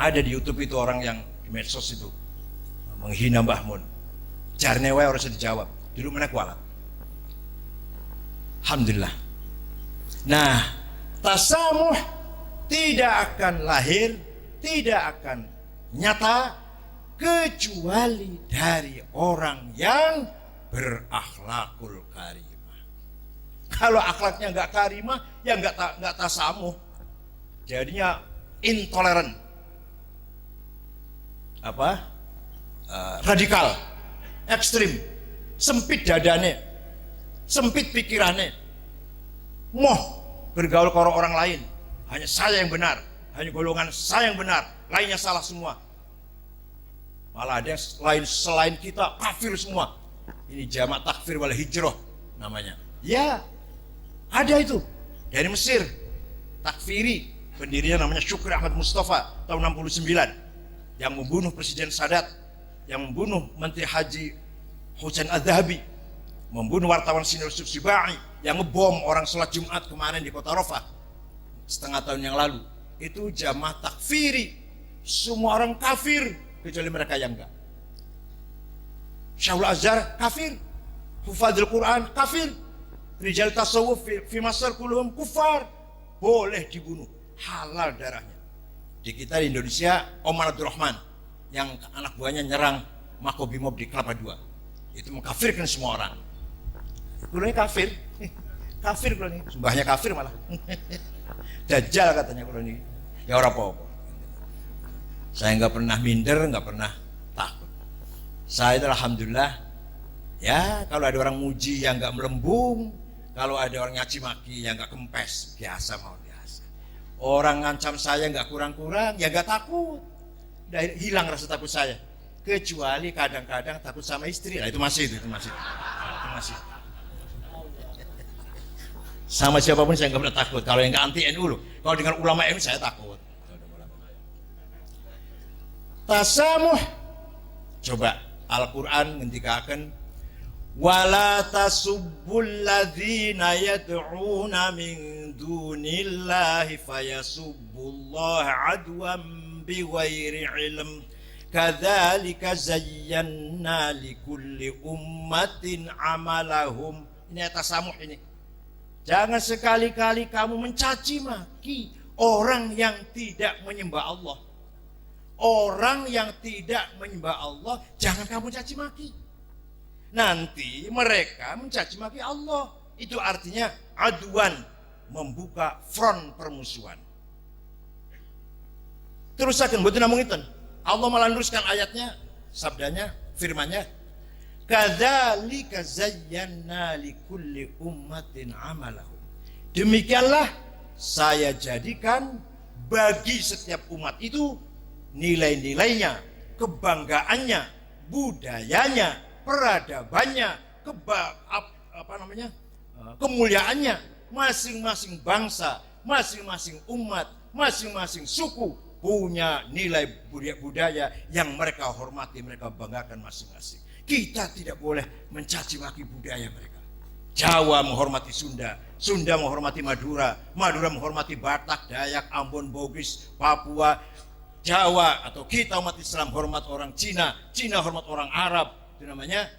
Ada di YouTube itu orang yang di medsos itu menghina Mbah Mun. Jarne wae harus dijawab. Dulu mana kualat. Alhamdulillah. Nah, tasamuh tidak akan lahir, tidak akan nyata kecuali dari orang yang berakhlakul karimah. Kalau akhlaknya nggak karimah, ya nggak tasamuh. Jadinya intoleran, radikal, ekstrim, sempit dadane, sempit pikirannya, moh bergaul ke orang lain. Hanya saya yang benar, hanya golongan saya yang benar, lainnya salah semua. Malah ada yang lain selain kita kafir semua. Ini jamak takfir wal hijrah namanya. Ya, ada itu dari Mesir, takfiri. Pendirinya namanya Syukri Ahmad Mustafa tahun 69, yang membunuh Presiden Sadat, yang membunuh Menteri Haji Husain Adz-Dzahabi, membunuh wartawan senior Yusuf Sibai, yang ngebom orang sholat Jumat kemarin di kota Rafah setengah tahun yang lalu. Itu jamaah takfiri, semua orang kafir kecuali mereka yang enggak. Syekhul Azhar kafir, hufadzul Quran kafir, rijal tasawuf fi Masar kulluhum kufar, boleh dibunuh, halal darahnya. Di kita di Indonesia, Omar Abdurrahman yang anak buahnya nyerang Makobrimob di Kelapa II, itu mengkafirkan semua orang. Kulanya kafir, kafir kulanya, sembahnya kafir malah. Dajjal katanya kulanya. Ya orang apa-apa. Saya nggak pernah minder, nggak pernah takut. Saya itu alhamdulillah, ya kalau ada orang muji yang nggak melembung, kalau ada orang nyaci maki yang nggak kempes, biasa mau biasa. Orang ngancam saya nggak kurang-kurang, ya nggak takut. Udah hilang rasa takut saya. Kecuali kadang-kadang takut sama istri, nah itu masih. Sama siapapun saya nggak pernah takut. Kalau yang nggak anti NU loh, kalau dengan ulama NU saya takut. Tasamuh, coba Al-Quran ngendikaken, wala tasubbul ladzina yad'una min dunillahi fayasubbullaha adwan bighairi ilm kadzalika zayyana likulli ummatin amalahum. Ini tasamuh ini. Jangan sekali-kali kamu mencaci maki orang yang tidak menyembah Allah. Orang yang tidak menyembah Allah, jangan kamu caci maki. Nanti mereka mencaci maki Allah. Itu artinya aduan, membuka front permusuhan. Terus akan betul namung itu. Allah melanduskan ayatnya, sabdanya, firmannya, kadzalika zayyana likulli ummatin amalahum. Demikianlah saya jadikan bagi setiap umat itu nilai-nilainya, kebanggaannya, budayanya, peradabannya, kemuliaannya. Masing-masing bangsa, masing-masing umat, masing-masing suku punya nilai budaya yang mereka hormati, mereka banggakan masing-masing. Kita tidak boleh mencaci maki budaya mereka. Jawa menghormati Sunda, Sunda menghormati Madura, Madura menghormati Batak, Dayak, Ambon, Bugis, Papua. Jawa atau kita umat Islam hormat orang Cina, Cina hormat orang Arab. Itu namanya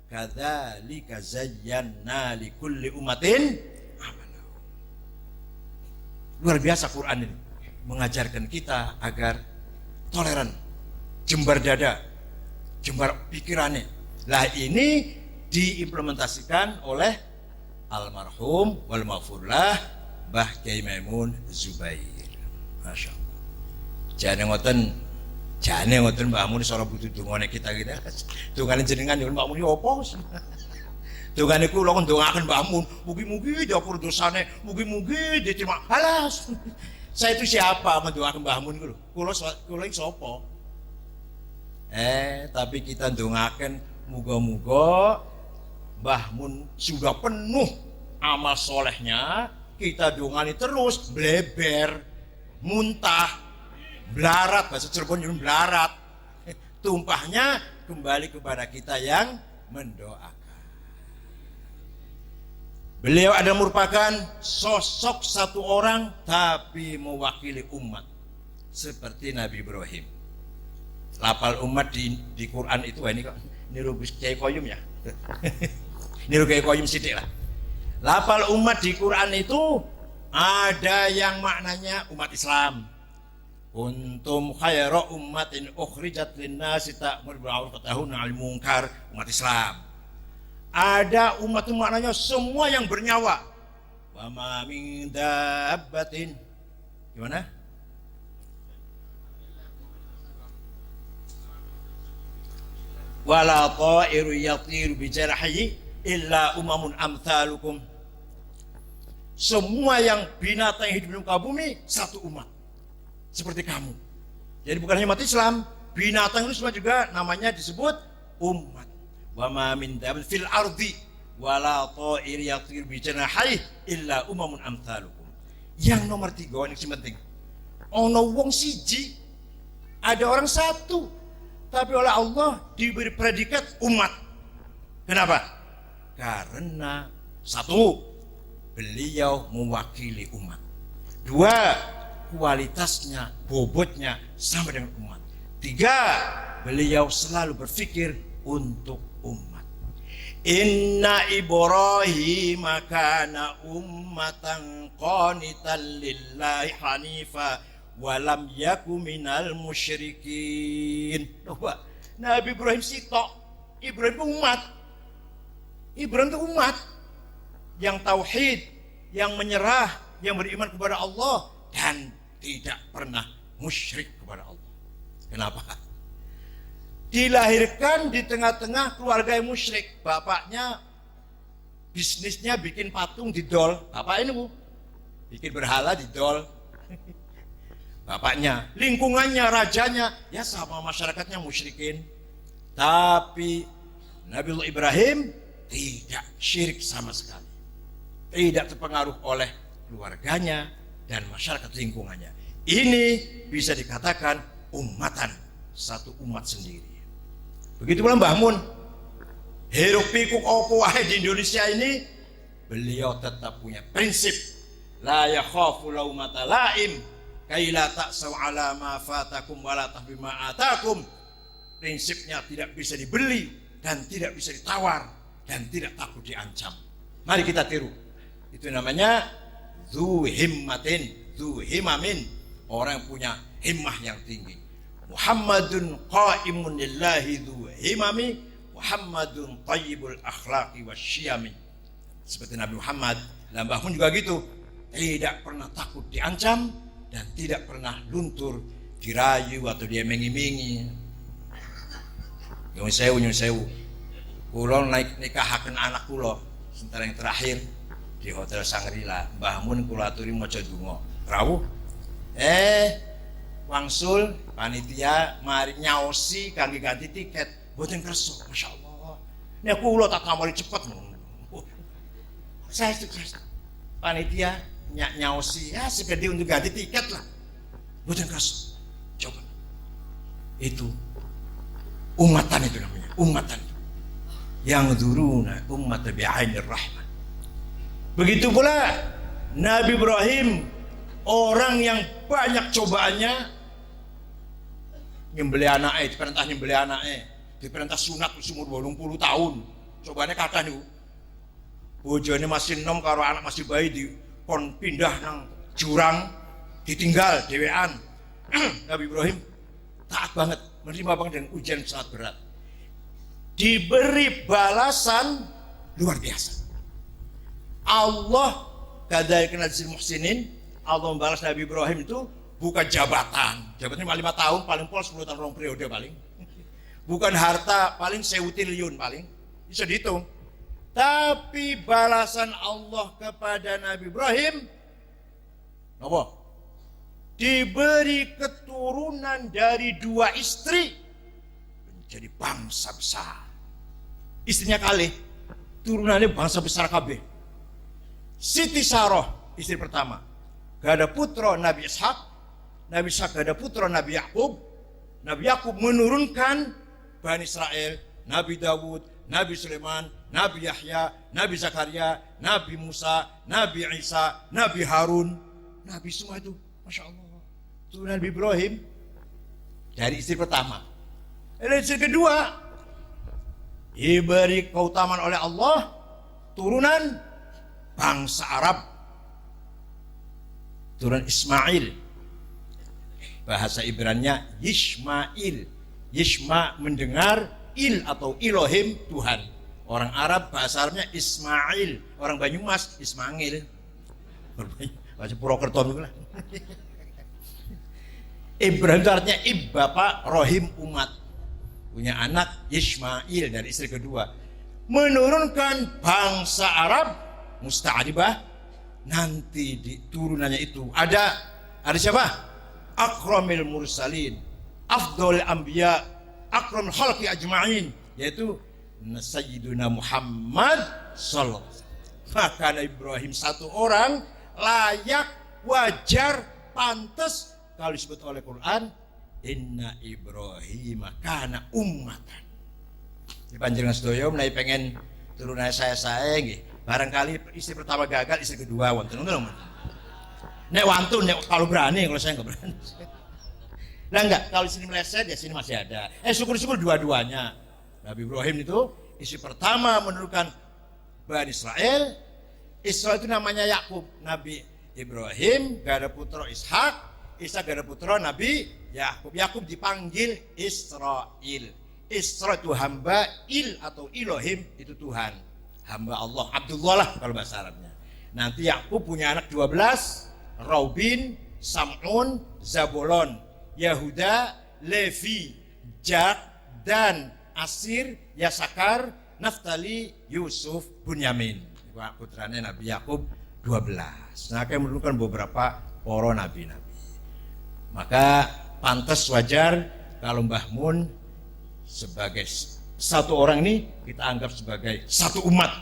kadzalika zayyana likulli ummatin amalahu. Luar biasa Quran ini mengajarkan kita agar toleran, jembar dada, jembar pikirannya. Lah ini diimplementasikan oleh almarhum wal maghfurlah Mbah Kyai Maimun Zubair. Masya Allah. Jane ngoten Mbah Mun sora butuh dungane kita gitu. Dungane jenengan yo Mbah Mun opo sih? Dungane kula kon ndongaken Mbah Mun, mugi-mugi dapur dosane, mugi-mugi diterima. Alas. Saya itu siapa mendoakan Mbah Mun iku lho? Kula iki sapa? Tapi kita ndongaken muga-muga Mbah Mun sudah penuh amal solehnya, kita dongani terus bleber, muntah, belarat, bahasa Cirebon itu belarat, tumpahnya kembali kepada kita yang mendoakan. Beliau adalah merupakan sosok satu orang tapi mewakili umat. seperti Nabi Ibrahim. Lapal umat di Quran itu, ini kok niru Kiai Koyum ya. Niru Kiai Koyum sidik lah. Lapal umat di Quran itu ada yang maknanya umat Islam. Kuntum khairu ummatin ukhrijat linnasi ta'muru bil ma'ruf wa tanhauna 'anil munkar, umat Islam. Ada umat itu maknanya semua yang bernyawa. Wa ma min dabbatin. Gimana? Wala ta'iru yatiru bi jarahihi illa umamun amthalukum. Semua yang binatang yang hidup di muka bumi satu umat seperti kamu. Jadi bukan hanya umat Islam, binatang itu semua juga namanya disebut umat. Wa ma min dabbatin fil ardi wala ta'ir yatir bi janahihi illa umamun amthalukum. Yang nomor 3 ini yang penting. Ono wong siji, ada orang satu, tapi oleh Allah diberi predikat umat. Kenapa? Karena satu, beliau mewakili umat. 2, kualitasnya, bobotnya sama dengan umat. 3, beliau selalu berpikir untuk umat. Inna Ibrahim kana ummatan qanitan lillahi hanifa walam yaku minal musyrikin. Coba, Nabi Ibrahim sitok. Ibrahim itu umat. Ibrahim itu umat yang tauhid, yang menyerah, yang beriman kepada Allah dan tidak pernah musyrik kepada Allah. Kenapa? Dilahirkan di tengah-tengah keluarga yang musyrik. Bapaknya bisnisnya bikin patung di dol. Bapak ini bu, bikin berhala di dol. Bapaknya, lingkungannya, rajanya, ya sama masyarakatnya musyrikin. Tapi Nabi Ibrahim tidak syirik sama sekali. Tidak terpengaruh oleh keluarganya dan masyarakat lingkungannya. Ini bisa dikatakan umatan, satu umat sendiri. Begitu pula Mbah Mun. Hiruk pikuk opo wae di Indonesia ini, beliau tetap punya prinsip la yakhafu laumata laim kaila ta'saw ala ma fatakum wala tahbi ma atakum. Prinsipnya tidak bisa dibeli dan tidak bisa ditawar dan tidak takut diancam. Mari kita tiru. Itu namanya dzu himmatin, dzu himamin, orang yang punya himmah yang tinggi. Muhammadun qaimun lillahi dzu himami, Muhammadun thayyibul akhlaqi wasyiyami. Seperti Nabi Muhammad, Mbah Mun juga gitu, tidak pernah takut diancam dan tidak pernah luntur dirayu atau dieming-imingi. Nyuwun sewu. Kula nikahaken anak kula sementara yang terakhir di Hotel Shangri-La. Mbah Mun kula aturi maca donga. Rawuh. Wangsul panitia mari nyaosi kangge ganti tiket. Mboten kersa, masyaallah. Nek kula tak tamori cepet. Saya sukses. Panitia nyaosi ya segede untuk ganti tiket lah. Mboten kersa. Coba. Itu umatan itu namanya, umatan. Yang dzuruna ummat bi'ainir rahman. Begitu pula Nabi Ibrahim, orang yang banyak cobaannya. Nyembelih anake, diperintah nyembelih anake, diperintah sunat umur 80 tahun. Cobaannya kata niku. Bojone masih enom karo anak masih bayi dikon pindah nang jurang, ditinggal dhewean. Nabi Ibrahim taat banget, menerima banget dengan ujian sangat berat. Diberi balasan luar biasa. Allah kadzalika najzil muhsinin. Allah membalas Nabi Ibrahim itu bukan jabatan. Jabatannya 5 tahun, paling pol 10 tahun 2 periode paling. Bukan harta, paling 1.000 triliun paling. Bisa dihitung. Tapi balasan Allah kepada Nabi Ibrahim apa? Diberi keturunan dari 2 istri menjadi bangsa besar. Istrinya kalih, turunannya bangsa besar kabeh. Siti Sarah, istri pertama. Gak ada putra Nabi Ishak. Nabi Ishak gak ada putra Nabi Yakub. Nabi Yakub menurunkan Bani Israel, Nabi Dawud, Nabi Sulaiman, Nabi Yahya, Nabi Zakaria, Nabi Musa, Nabi Isa, Nabi Harun. Nabi semua itu, Masya Allah. turunan Nabi Ibrahim dari istri pertama. Dan istri kedua diberi keutamaan oleh Allah turunan bangsa Arab, turunan Ismail. Bahasa Ibraninya Yishmail. Yishma mendengar, il atau Elohim Tuhan. Orang Arab bahasa Arabnya Ismail, orang Banyumas Ismail. Bahasa Purwokerto juga lah. Ibrahim itu artinya bapak, rohim umat. Punya anak Ismail dari istri kedua. Menurunkan bangsa Arab musta'ribah. Nanti di turunannya itu ada siapa? Akramil mursalin, afdhal anbiya, akramul khalqi ajma'in, yaitu Sayyiduna Muhammad sallallahu alaihi wasallam. Maka Ibrahim satu orang layak, wajar, pantas kalau disebut oleh Quran, inna Ibrahim kana ummatan. Di panjenengan sedaya menawi pengen turunan saya nggih. Barangkali istri pertama gagal, istri kedua wonten ngono. Nek wantun, nek kalau berani, kalau saya nggak berani. Nah enggak, kalau di sini meleset ya sini masih ada. Syukur-syukur dua-duanya. Nabi Ibrahim itu istri pertama menurunkan Bani Israel. Israel itu namanya Yakub. Nabi Ibrahim gak ada putra Ishak, Ishak gak ada putra Nabi Yakub. Yakub dipanggil Israel. Israel itu hamba, il atau Elohim itu Tuhan. Hamba Allah, Abdullah lah kalau bahasa Arabnya. Nanti Yakub punya anak 12, Raubin, Sam'un, Zabulon, Yahuda, Levi, Gad, Dan, Asir, Yasakar, Naftali, Yusuf, Bunyamin. Putranya Nabi Yakub 12. Nah, akan menurunkan beberapa para nabi-nabi. Maka pantas wajar kalau Mbah Mun sebagai satu orang ini kita anggap sebagai satu umat.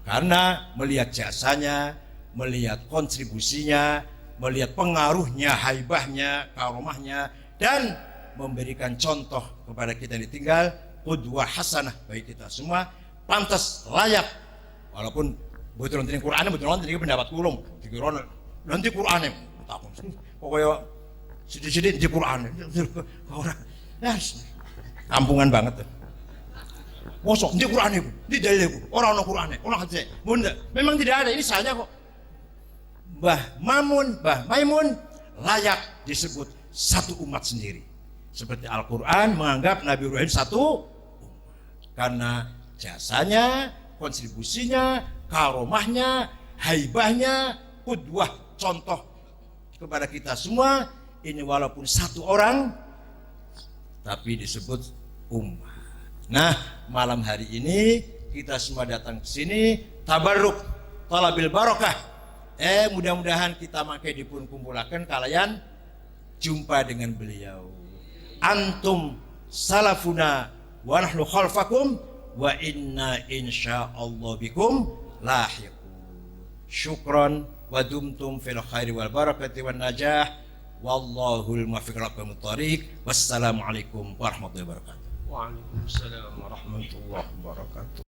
Karena melihat jasanya, melihat kontribusinya, melihat pengaruhnya, haibahnya, karomahnya, dan memberikan contoh kepada kita yang ditinggal, qudwah hasanah bagi kita semua, pantas, layak. Walaupun betul nanti Quran, betul nanti pendapat kulung, dikira nanti Quran pokoknya sedikit di Quran orang, kampungan banget tuh. Mosok di Quran ibu, di dalil ibu, orang Quran, orang hadis, bunda, memang tidak ada. Ini saya kok. Mbah Maimun layak disebut satu umat sendiri. Seperti Al-Quran menganggap Nabi Ibrahim satu umat. Karena jasanya, kontribusinya, karomahnya, haibahnya, qudwah, contoh kepada kita semua. Ini walaupun satu orang, tapi disebut umat. Nah, malam hari ini kita semua datang ke sini tabarruk, talabil barokah. Mudah-mudahan kita makai dipun kumpulaken kalian jumpa dengan beliau. Antum salafuna wa nahnu khalfakum wa inna insyaallah bikum lahiqun. Syukran wa dumtum fil khairi wal barakati wan najah. Wallahul muwaffiq ila aqwamit thoriq. Wassalamualaikum warahmatullahi wabarakatuh. Waalaikumsalam warahmatullahi wabarakatuh.